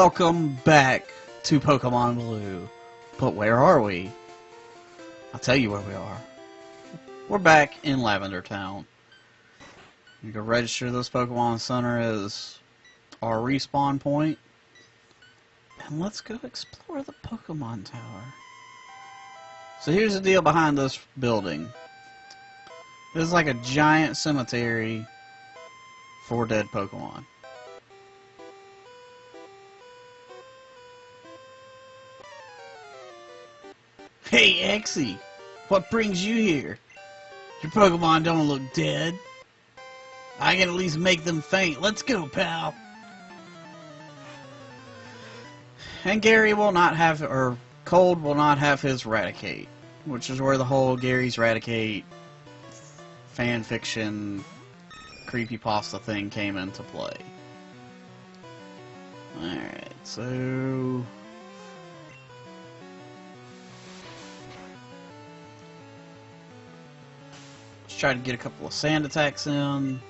Welcome back to Pokemon Blue. But where are we? I'll tell you where we are. We're back in Lavender Town. You can register this Pokemon Center as our respawn point. And let's go explore the Pokemon Tower. So here's the deal behind this building. This is like a giant cemetery for dead Pokemon. Hey, Exy! What brings you here? Your Pokemon don't look dead. I can at least make them faint. Let's go, pal! And Gary will not have, or Cold will not have his Raticate, which is where the whole Gary's Raticate fanfiction creepypasta thing came into play. Alright, so let's try to get a couple of sand attacks in.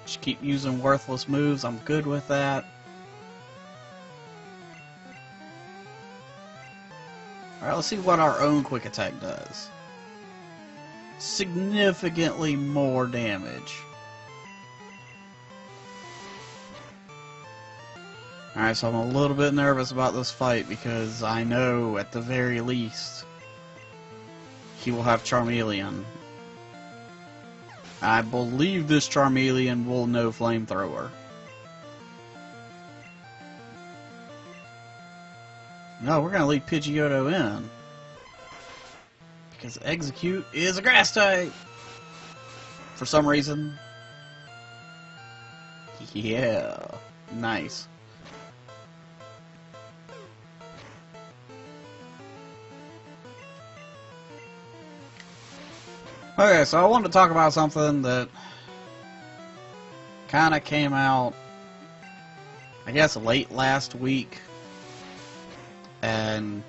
Just keep using worthless moves, I'm good with that. Alright, let's see what our own quick attack does. Significantly more damage. Alright, so I'm a little bit nervous about this fight because I know at the very least he will have Charmeleon. I believe this Charmeleon will know Flamethrower. No, we're gonna leave Pidgeotto in. Because Execute is a grass type! For some reason. Yeah. Nice. Okay, so I wanted to talk about something that kinda came out, I guess, late last week. And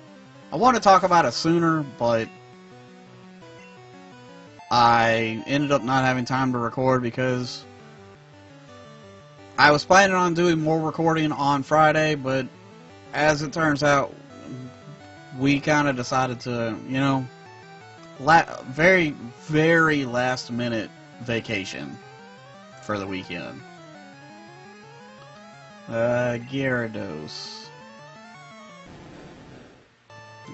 I want to talk about it sooner, but I ended up not having time to record because I was planning on doing more recording on Friday, but as it turns out, we kind of decided to, you know, very, very last minute vacation for the weekend. Gyarados.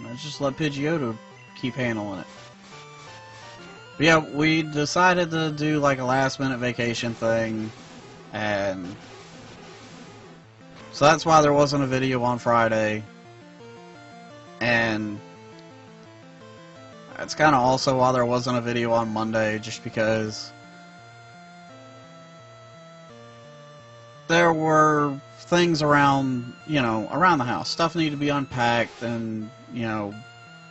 Let's just let Pidgeotto keep handling it. But yeah, we decided to do like a last minute vacation thing, and so that's why there wasn't a video on Friday, and that's kind of also why there wasn't a video on Monday, just because there were things around, you know, around the house. Stuff needed to be unpacked and, you know,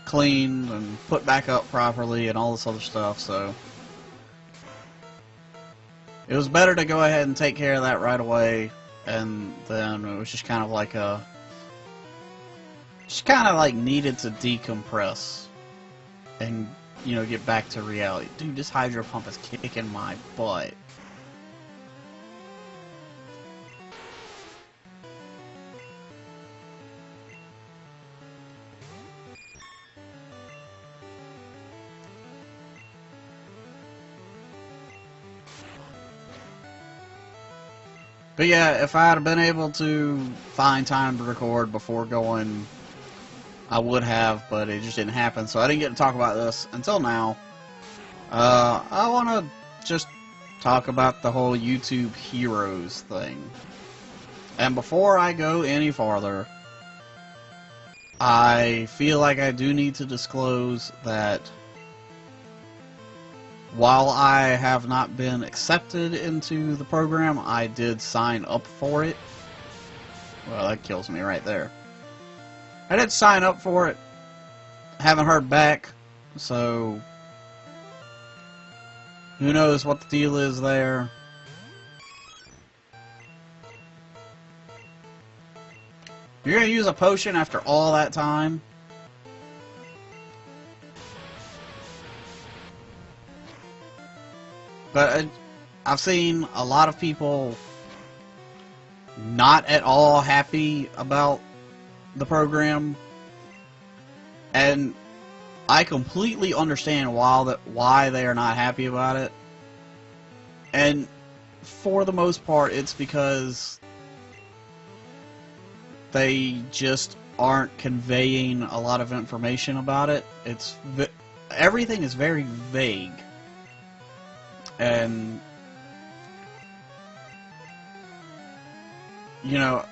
cleaned and put back up properly and all this other stuff, so it was better to go ahead and take care of that right away, and then it was just kind of like a, just kind of like needed to decompress and, you know, get back to reality. Dude, this hydro pump is kicking my butt. But yeah, if I had been able to find time to record before going, I would have, but it just didn't happen, so I didn't get to talk about this until now. I want to just talk about the whole YouTube Heroes thing. And before I go any farther, I feel like I do need to disclose that while I have not been accepted into the program, I did sign up for it. Well, that kills me right there. I did sign up for it. Haven't heard back, so who knows what the deal is there. You're gonna use a potion after all that time? But I've seen a lot of people not at all happy about the program, and I completely understand why they are not happy about it. And for the most part, it's because they just aren't conveying a lot of information about it. Everything is very vague, and you know,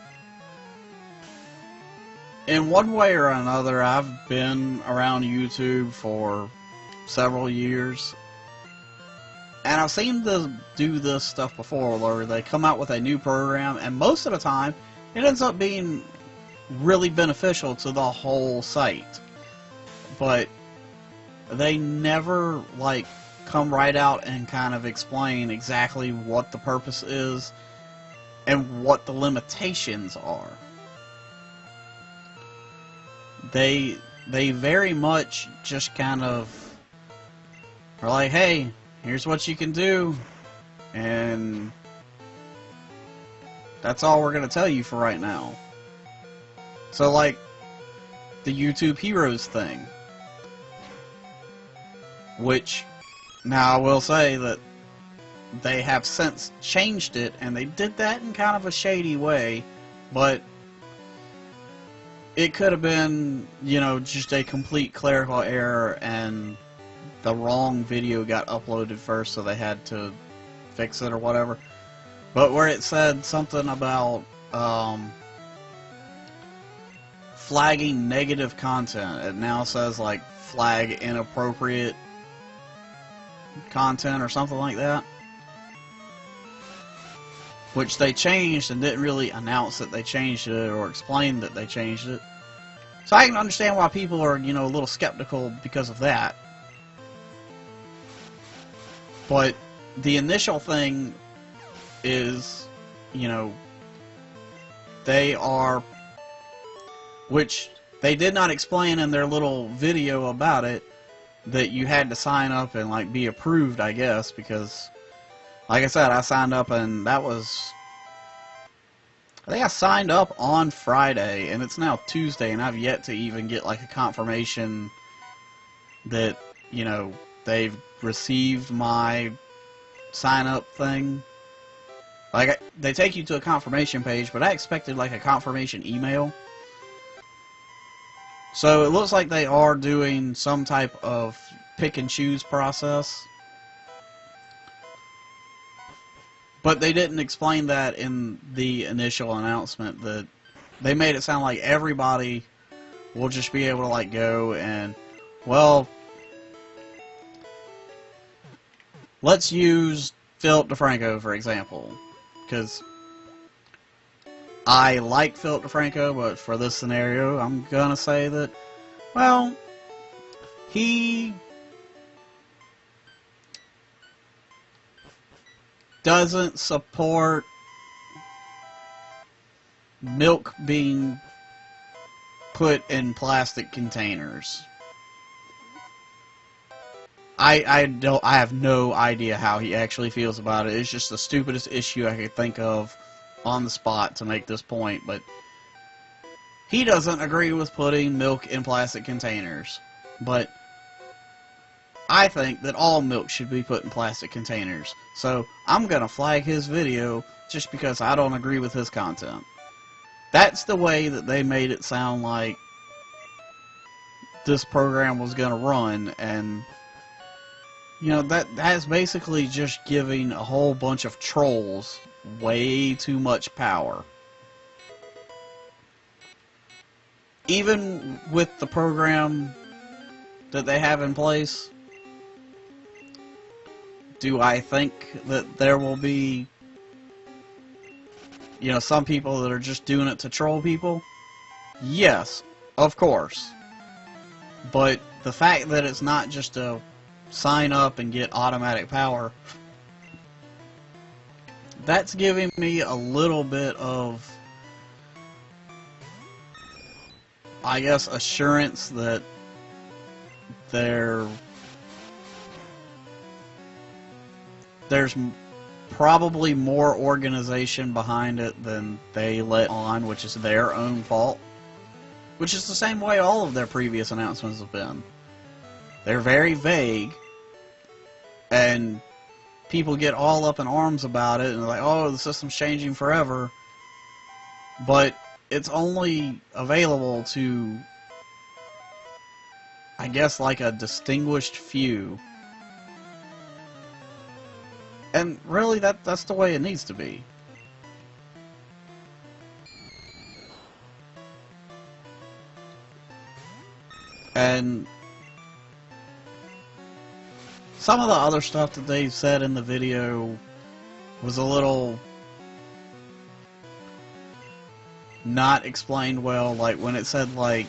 in one way or another, I've been around YouTube for several years, and I've seen them do this stuff before, where they come out with a new program, and most of the time, it ends up being really beneficial to the whole site. But they never, like, come right out and kind of explain exactly what the purpose is and what the limitations are. They very much just kind of are like, hey, here's what you can do, and that's all we're going to tell you for right now. So, like, the YouTube Heroes thing, which, now I will say that they have since changed it, and they did that in kind of a shady way, but it could have been, you know, just a complete clerical error, and the wrong video got uploaded first, so they had to fix it or whatever. But where it said something about flagging negative content, it now says, like, flag inappropriate content or something like that, which they changed and didn't really announce that they changed it or explain that they changed it. So I can understand why people are, you know, a little skeptical because of that. But the initial thing is, you know, they are, which they did not explain in their little video about it, that you had to sign up and, like, be approved, I guess, because, like I said, I signed up, and that was, I think I signed up on Friday, and it's now Tuesday, and I've yet to even get, like, a confirmation that, you know, they've received my sign-up thing. Like, they take you to a confirmation page, but I expected, like, a confirmation email. So it looks like they are doing some type of pick-and-choose process. But they didn't explain that in the initial announcement. That they made it sound like everybody will just be able to, like, go and, well, let's use Philip DeFranco, for example, because I like Philip DeFranco, but for this scenario, I'm gonna say that, well, he doesn't support milk being put in plastic containers. I have no idea how he actually feels about it. It's just the stupidest issue I could think of on the spot to make this point, but he doesn't agree with putting milk in plastic containers. But I think that all milk should be put in plastic containers. So I'm gonna flag his video just because I don't agree with his content. That's the way that they made it sound like this program was gonna run, and you know, that's basically just giving a whole bunch of trolls way too much power. Even with the program that they have in place, do I think that there will be, you know, some people that are just doing it to troll people? Yes, of course. But the fact that it's not just a sign up and get automatic power, that's giving me a little bit of, I guess, assurance that they're there's probably more organization behind it than they let on, which is their own fault. Which is the same way all of their previous announcements have been. They're very vague, and people get all up in arms about it, and they're like, oh, the system's changing forever. But it's only available to, I guess, like a distinguished few. And really, that's the way it needs to be. And some of the other stuff that they said in the video was a little not explained well. Like when it said like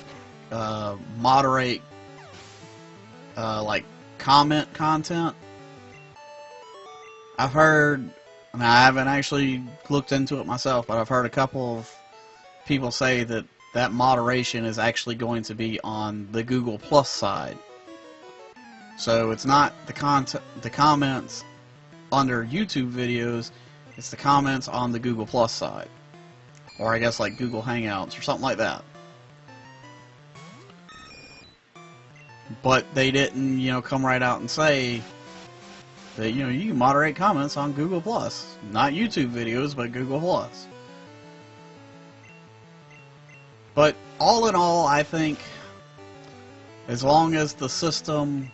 moderate like comment content. I've heard, and I haven't actually looked into it myself, but I've heard a couple of people say that that moderation is actually going to be on the Google Plus side. So it's not the comments under YouTube videos, it's the comments on the Google Plus side. Or I guess like Google Hangouts or something like that. But they didn't, you know, come right out and say that, you know, you can moderate comments on Google Plus. Not YouTube videos, but Google Plus. But all in all, I think as long as the system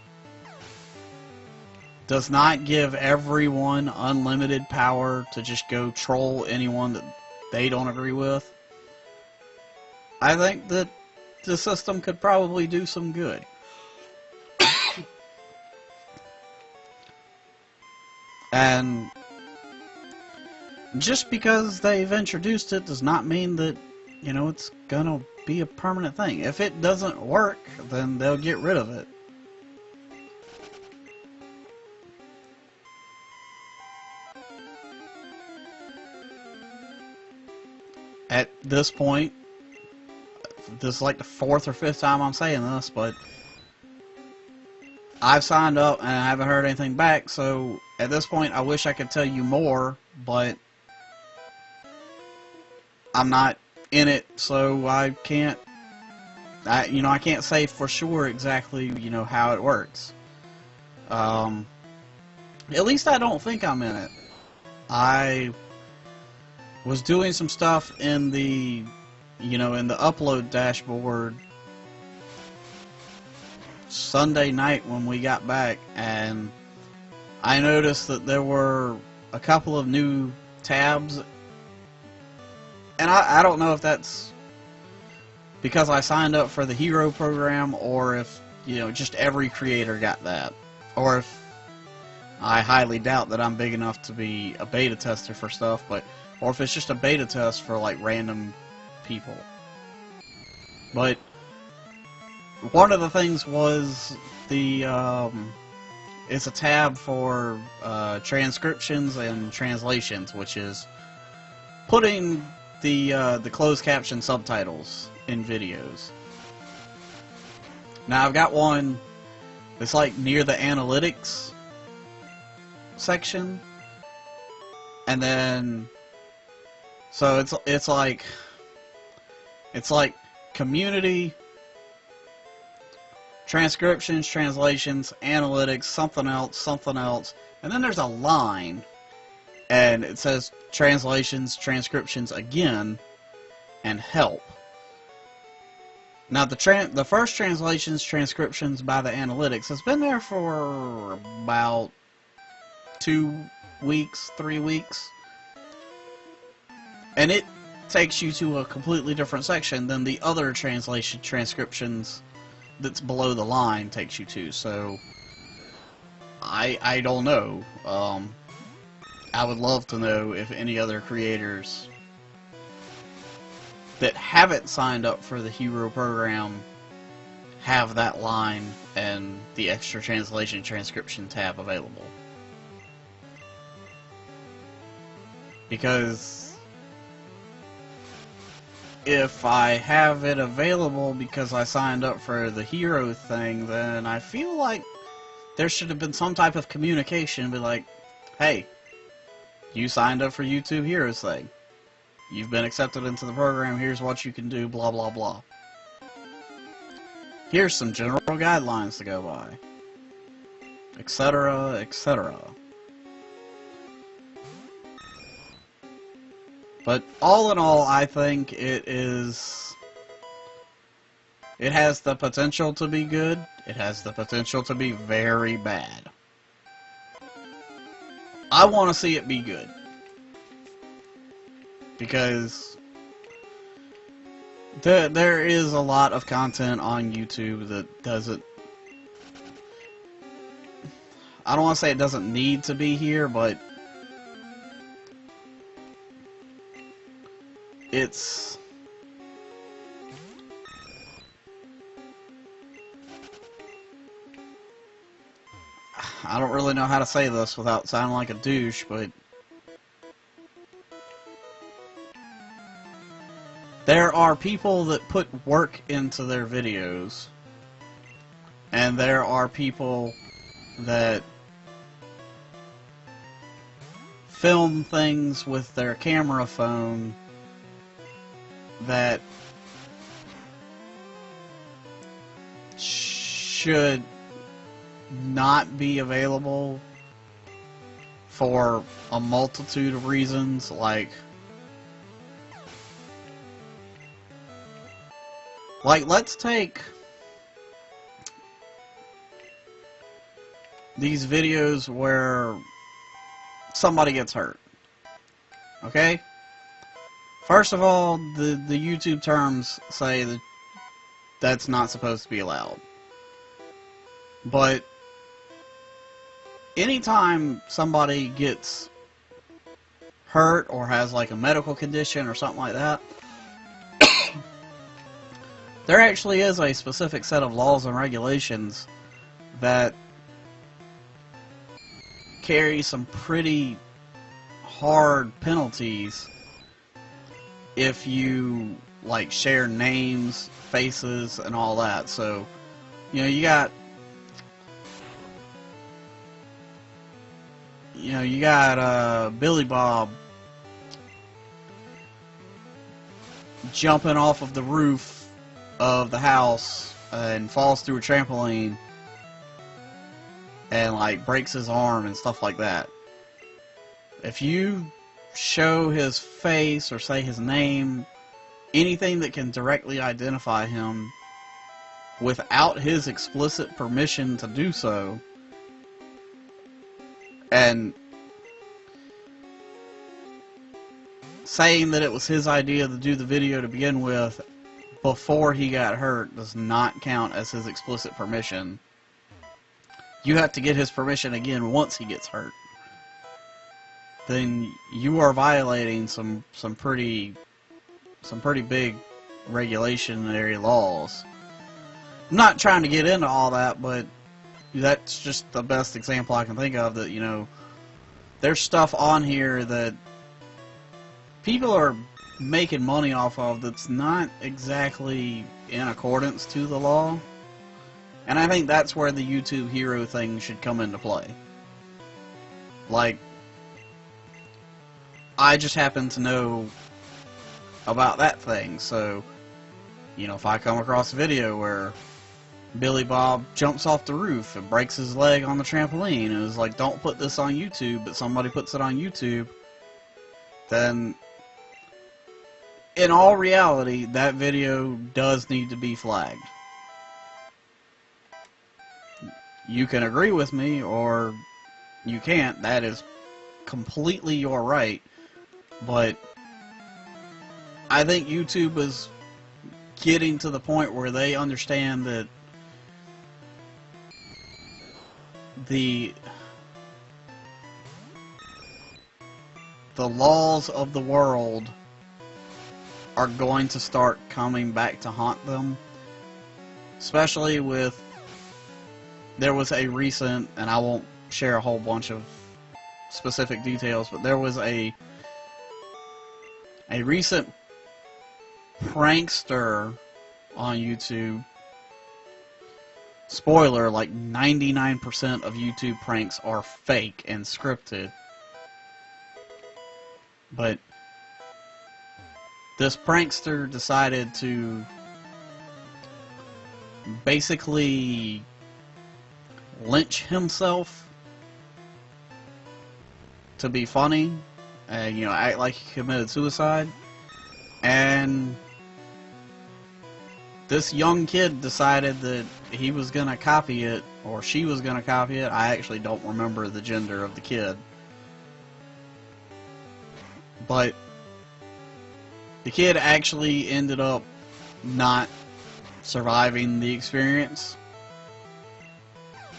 does not give everyone unlimited power to just go troll anyone that they don't agree with, I think that the system could probably do some good. And just because they've introduced it does not mean that, you know, it's gonna be a permanent thing. If it doesn't work, then they'll get rid of it. At this point, this is like the 4th or 5th time I'm saying this, but I've signed up and I haven't heard anything back, so at this point I wish I could tell you more, but I'm not in it, so I can't, I can't say for sure exactly, you know, how it works. At least I don't think I'm in it. I was doing some stuff in the, you know, in the upload dashboard Sunday night when we got back, and I noticed that there were a couple of new tabs, and I don't know if that's because I signed up for the Hero program, or if, you know, just every creator got that, or if I highly doubt that I'm big enough to be a beta tester for stuff, but or if it's just a beta test for like random people. But one of the things was the it's a tab for transcriptions and translations, which is putting the closed caption subtitles in videos. Now I've got one that's like near the analytics section, and then so it's like community, transcriptions, translations, analytics, something else, and then there's a line, and it says translations, transcriptions again, and help. Now the first translations, transcriptions by the analytics has been there for about 2 weeks, 3 weeks, and it takes you to a completely different section than the other translation transcriptions that's below the line takes you to. So I don't know. I would love to know if any other creators that haven't signed up for the Hero program have that line and the extra translation transcription tab available. Because if I have it available because I signed up for the Hero thing, then I feel like there should have been some type of communication, be like, hey, you signed up for YouTube Heroes thing. You've been accepted into the program, here's what you can do, blah blah blah. Here's some general guidelines to go by. Etc., etc. But all in all, I think it has the potential to be good. It has the potential to be very bad. I want to see it be good. Because there is a lot of content on YouTube that doesn't... I don't want to say it doesn't need to be here, but it's... I don't really know how to say this without sounding like a douche, but there are people that put work into their videos, and there are people that film things with their camera phone that should not be available for a multitude of reasons. Like let's take these videos where somebody gets hurt. Okay? First of all, the YouTube terms say that that's not supposed to be allowed. But anytime somebody gets hurt or has like a medical condition or something like that, there actually is a specific set of laws and regulations that carry some pretty hard penalties if you like share names, faces, and all that. So, you know, you got Billy Bob jumping off of the roof of the house and falls through a trampoline and like breaks his arm and stuff like that. If you show his face or say his name, anything that can directly identify him without his explicit permission to do so, and saying that it was his idea to do the video to begin with before he got hurt, does not count as his explicit permission. You have to get his permission again once he gets hurt. Then you are violating some pretty big regulationary laws. I'm not trying to get into all that, but that's just the best example I can think of. That, you know, there's stuff on here that people are making money off of that's not exactly in accordance to the law. And I think that's where the YouTube hero thing should come into play. Like, I just happen to know about that thing, so, you know, if I come across a video where Billy Bob jumps off the roof and breaks his leg on the trampoline and is like, don't put this on YouTube, but somebody puts it on YouTube, then in all reality, that video does need to be flagged. You can agree with me, or you can't. That is completely your right. But I think YouTube is getting to the point where they understand that the laws of the world are going to start coming back to haunt them. Especially with, there was a recent, and I won't share a whole bunch of specific details, but there was a recent prankster on YouTube. Spoiler, like 99% of YouTube pranks are fake and scripted. But this prankster decided to basically lynch himself to be funny and, you know, act like he committed suicide. And this young kid decided that he was gonna copy it, or she was gonna copy it. I actually don't remember the gender of the kid, but the kid actually ended up not surviving the experience,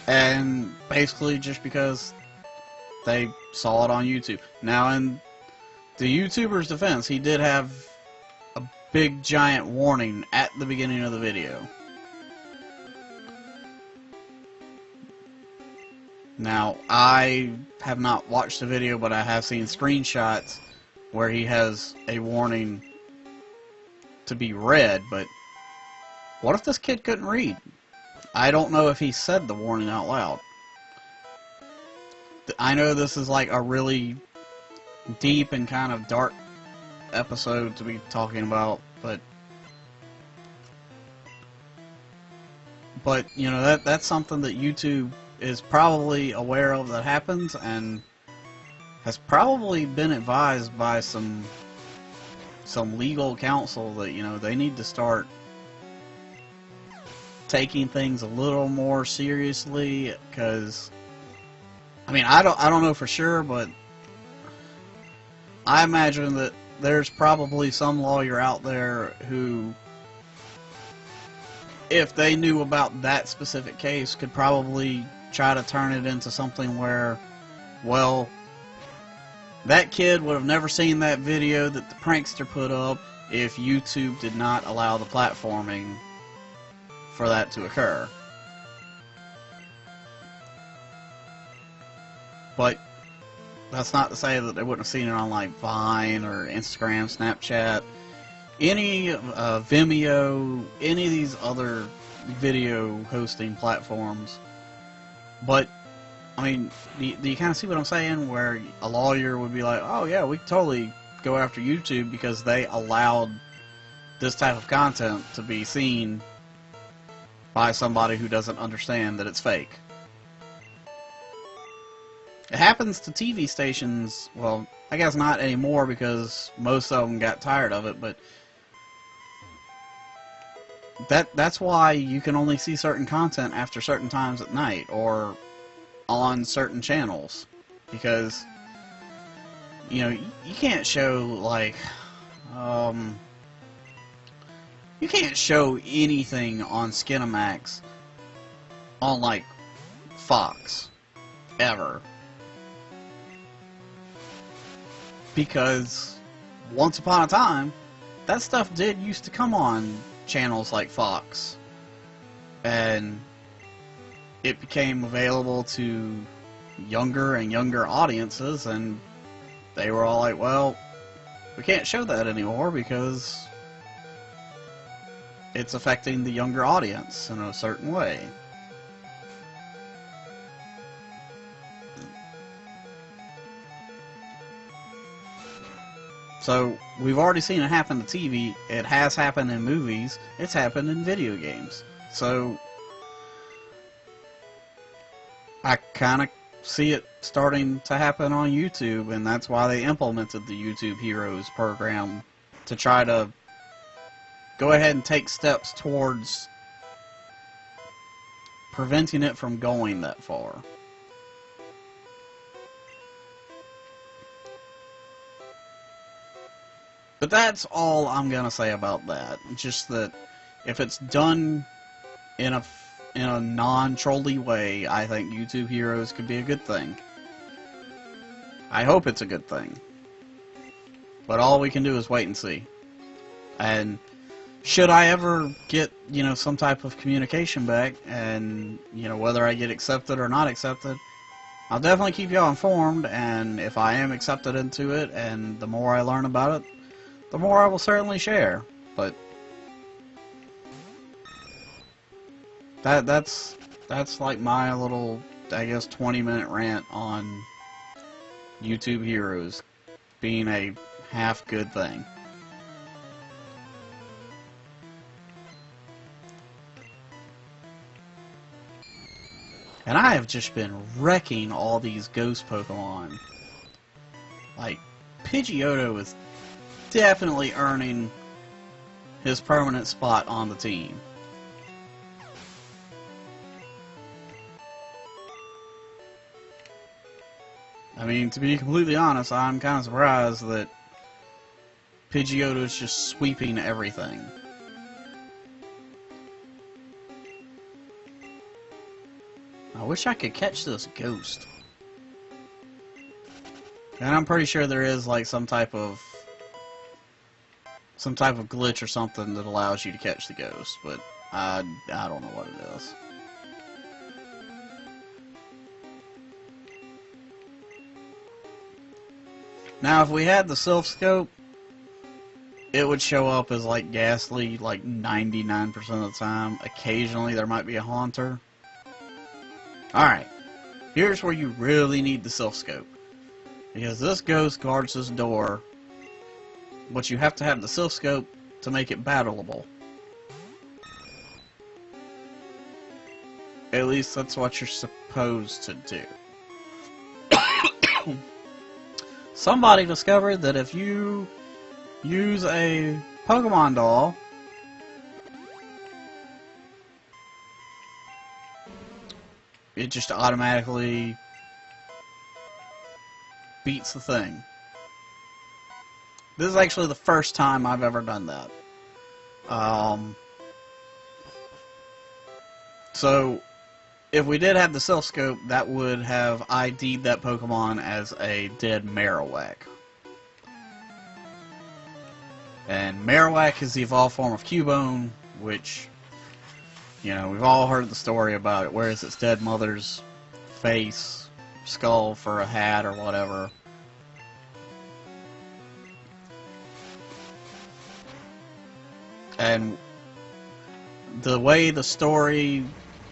and basically just because they saw it on YouTube. Now, in the YouTuber's defense, he did have a big giant warning at the beginning of the video. Now, I have not watched the video, but I have seen screenshots where he has a warning to be read. But what if this kid couldn't read? I don't know if he said the warning out loud. I know this is like a really deep and kind of dark episode to be talking about, but you know, that's something that YouTube is probably aware of that happens, and has probably been advised by some legal counsel that, you know, they need to start taking things a little more seriously. Because I mean, I don't know for sure, but I imagine that there's probably some lawyer out there who, if they knew about that specific case, could probably try to turn it into something where, well, that kid would have never seen that video that the prankster put up if YouTube did not allow the platforming for that to occur. But that's not to say that they wouldn't have seen it on like Vine or Instagram, Snapchat, any Vimeo, any of these other video hosting platforms. But I mean, do you kind of see what I'm saying? Where a lawyer would be like, "Oh yeah, we could totally go after YouTube because they allowed this type of content to be seen by somebody who doesn't understand that it's fake." It happens to TV stations. Well, I guess not anymore because most of them got tired of it, but that's why you can only see certain content after certain times at night or on certain channels, because, you know, you can't show like you can't show anything on Skinamax on like Fox ever, because once upon a time that stuff did used to come on channels like Fox, and it became available to younger and younger audiences, and they were all like, well, we can't show that anymore because it's affecting the younger audience in a certain way. So, we've already seen it happen to TV, it has happened in movies, it's happened in video games. So, I kind of see it starting to happen on YouTube, and that's why they implemented the YouTube Heroes program, to try to go ahead and take steps towards preventing it from going that far. But that's all I'm gonna say about that. Just that if it's done in a non-trolly way, I think YouTube Heroes could be a good thing. I hope it's a good thing. But all we can do is wait and see. And should I ever get, you know, some type of communication back, and, you know, whether I get accepted or not accepted, I'll definitely keep y'all informed. And if I am accepted into it, and the more I learn about it, the more I will certainly share. But that's like my little, I guess, 20-minute rant on YouTube Heroes being a half good thing. And I have just been wrecking all these ghost Pokemon. Like, Pidgeotto is definitely earning his permanent spot on the team. I mean, to be completely honest, I'm kind of surprised that Pidgeotto is just sweeping everything. I wish I could catch this ghost. And I'm pretty sure there is like some type of glitch or something that allows you to catch the ghost, but I don't know what it is. Now, if we had the Sylph Scope, it would show up as like Ghastly like 99% of the time. Occasionally there might be a Haunter. Alright, here's where you really need the Sylph Scope. Because this ghost guards this door, but you have to have the Sylph Scope to make it battleable. At least that's what you're supposed to do. Somebody discovered that if you use a Pokemon doll, it just automatically beats the thing. This is actually the first time I've ever done that. So, if we did have the Sylph Scope, that would have ID'd that Pokemon as a dead Marowak. And Marowak is the evolved form of Cubone, which, you know, we've all heard the story about it. Wears its dead mother's face, skull for a hat or whatever. And the way the story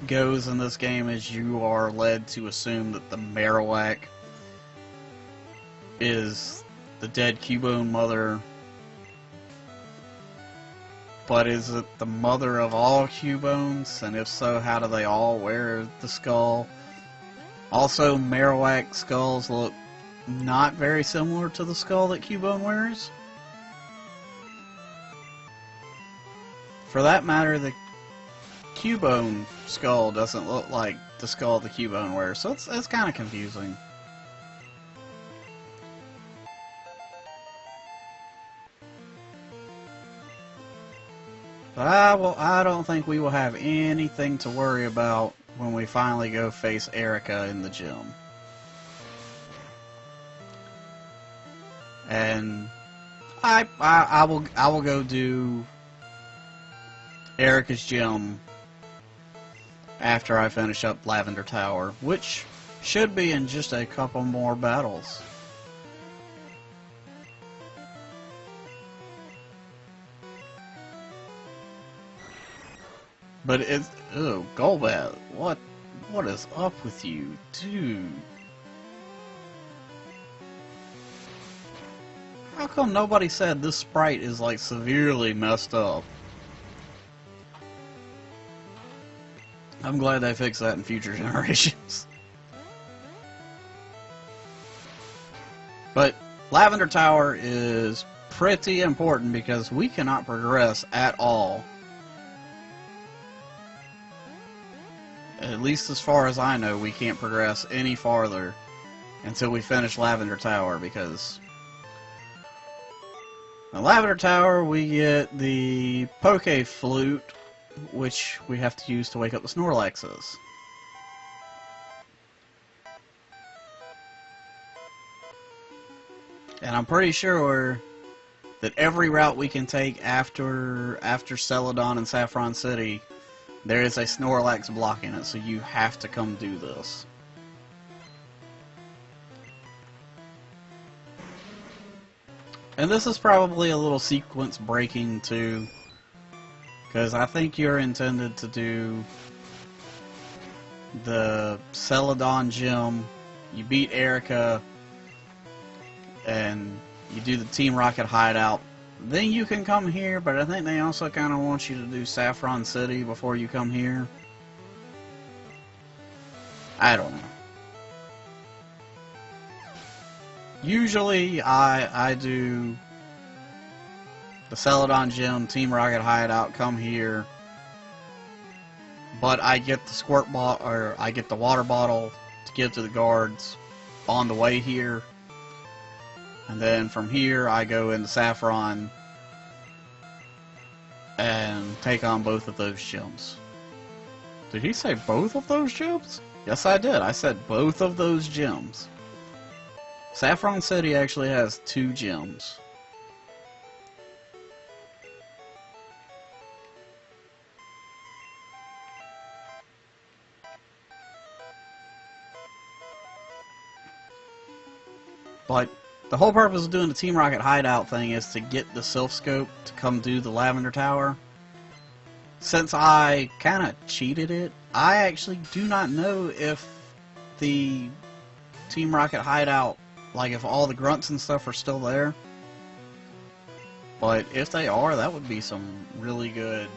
goes in this game is you are led to assume that the Marowak is the dead Cubone mother. But is it the mother of all Cubones? And if so, how do they all wear the skull? Also, Marowak skulls look not very similar to the skull that Cubone wears. For that matter, the Cubone skull doesn't look like the skull the Cubone wears, so it's kind of confusing. But I don't think we will have anything to worry about when we finally go face Erica in the gym. And I will go do Erica's gym after I finish up Lavender Tower, which should be in just a couple more battles. But it's... oh, Golbat, what is up with you, dude? How come nobody said this sprite is, like, severely messed up? I'm glad they fix that in future generations. But Lavender Tower is pretty important because we cannot progress at all. At least as far as I know, we can't progress any farther until we finish Lavender Tower, because in Lavender Tower we get the Poke Flute, which we have to use to wake up the Snorlaxes. And I'm pretty sure that every route we can take after Celadon and Saffron City, there is a Snorlax blocking it, so you have to come do this. And this is probably a little sequence breaking too, because I think you're intended to do the Celadon gym, you beat Erica, and you do the Team Rocket hideout. Then you can come here, but I think they also kind of want you to do Saffron City before you come here. I don't know. Usually, I do the Celadon Gym, Team Rocket hideout, come here. But I get the I get the water bottle to give to the guards on the way here. And then from here, I go into Saffron and take on both of those gyms. Did he say both of those gyms? Yes, I did. I said both of those gyms. Saffron City actually has 2 gyms. But the whole purpose of doing the Team Rocket hideout thing is to get the Sylph Scope to come do the Lavender Tower. Since I kind of cheated it, I actually do not know if the Team Rocket hideout, like if all the grunts and stuff are still there. But if they are, that would be some really good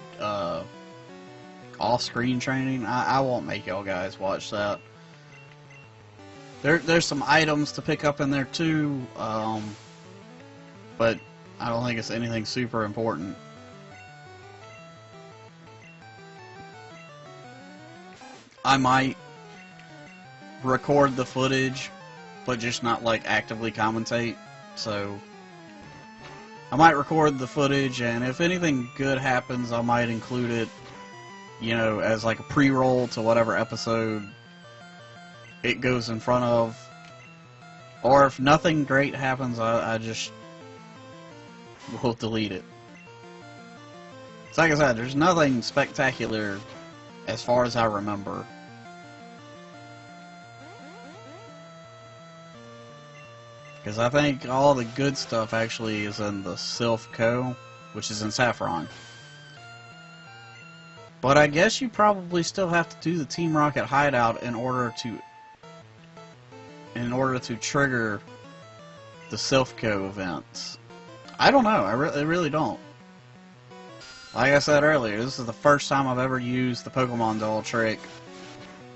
off-screen training. I won't make y'all guys watch that. There's some items to pick up in there too, but I don't think it's anything super important. I might record the footage, but just not like actively commentate. So I might record the footage, and if anything good happens, I might include it, you know, as like a pre-roll to whatever episode it goes in front of. Or if nothing great happens, I just will delete it. So like I said, there's nothing spectacular as far as I remember. Because I think all the good stuff actually is in the Sylph Co., which is in Saffron. But I guess you probably still have to do the Team Rocket hideout in order to trigger the Sylph Co. events. I don't know. I really don't. Like I said earlier, this is the first time I've ever used the Pokemon doll trick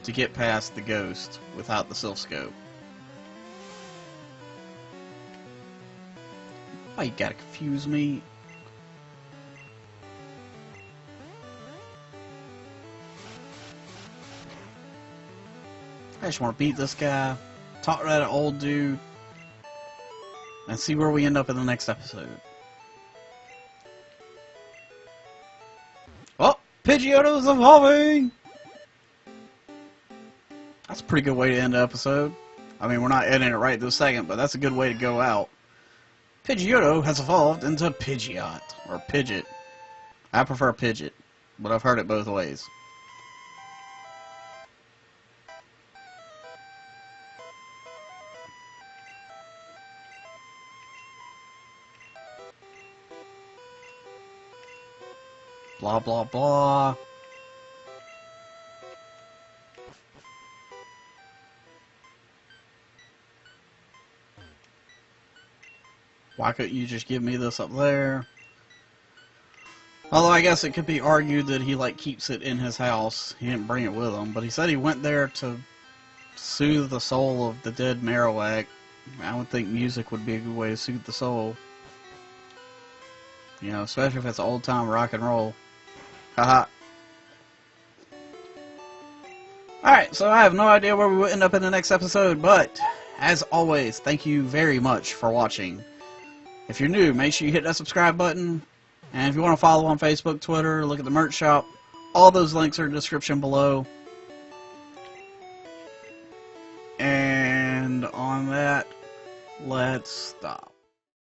to get past the ghost without the Sylph Scope. Why you gotta confuse me? I just want to beat this guy, talk to that old dude, and see where we end up in the next episode. Oh, Pidgeotto's evolving! That's a pretty good way to end the episode. I mean, we're not ending it right this second, but that's a good way to go out. Pidgeotto has evolved into Pidgeot, or Pidgeot. I prefer Pidgeot, but I've heard it both ways. Blah, blah, blah. Why couldn't you just give me this up there? Although I guess it could be argued that he like keeps it in his house. He didn't bring it with him, but he said he went there to soothe the soul of the dead Marowak. I would think music would be a good way to soothe the soul. You know, especially if it's old time rock and roll. Haha. Alright, so I have no idea where we will end up in the next episode, but as always, thank you very much for watching. If you're new, make sure you hit that subscribe button. And if you want to follow on Facebook, Twitter, look at the merch shop, all those links are in the description below. And on that, let's stop.